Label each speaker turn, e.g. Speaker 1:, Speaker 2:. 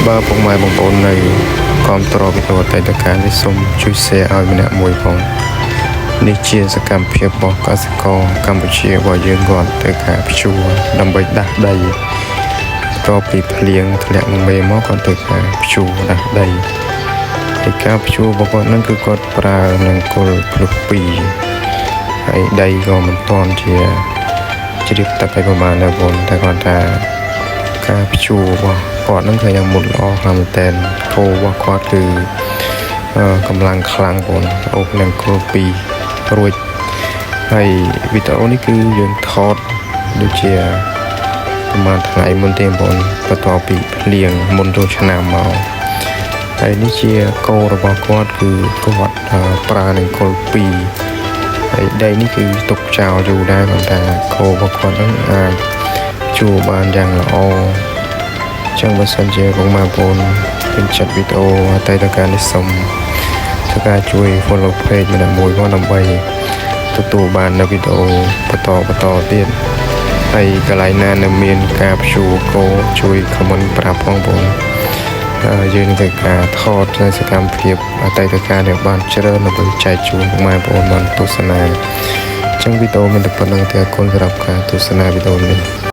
Speaker 1: បើពុកម៉ែបងប្អូននៅគ្រប់គ្រងវីដេអូតែតការនេះសូមជួយ share ឲ្យម្នាក់មួយផងនេះជាសកម្មភាពរបស់កសិករកម្ពុជារបស់យើងគាត់ទៅការភ្ជួរដើម្បីដាស់ដីតពីភ្លៀងធ្លាក់មេមកគាត់ទៅការភ្ជួរដាស់ដីហើយការភ្ជួររបស់គាត់ហ្នឹងគឺគាត់ប្រើនឹងគល់ភ្លុះ2ហើយដីក៏មិនទាន់ជាជ្រាបទឹកឲ្យប្រហែលដែរបងតែគាត់ថាការភ្ជួររបស់គាត់នឹងឃើញយ៉ាងមុតល្អខ្លាំងមែនតើគោរបស់គាត់គឺកម្លាំងខ្លាំងបងអូសនឹងគល់2រួចហើយវីដេអូនេះគឺយើងថតដូចជាប្រហែលថ្ងៃមុនទេបងបន្ទាប់ពីភ្លៀងមុនចូលឆ្នាំមកហើយនេះជាគោរបស់គាត់គឺគាត់ប្រើនឹងគល់2ហើយដីនេះគឺទុកចោលយូរដែរប៉ុន្តែគោរបស់គាត់នឹងអាចជួបានយ៉ាងល្អចឹងបើសិនជាបងប្អូនពេញចិត្តវីដេអូអតីតកាលនេះសូមធ្វើការជួយ follow page ម្នាក់មួយផងដើម្បីទទួលបាននៅវីដេអូបន្តទៀតហើយកន្លែងណានៅមានការព្យួរគោជួយ comment ប្រាប់ផងបងយើងនឹងធ្វើការថតនៅសកម្មភាពអតីតកាលនេះបានច្រើនដើម្បីចែកជូនបងប្អូនបានទស្សនាចឹងវីដេអូមានតែប៉ុណ្្នឹងទេអរគុណសម្រាប់ការទស្សនាវីដេអូនេះ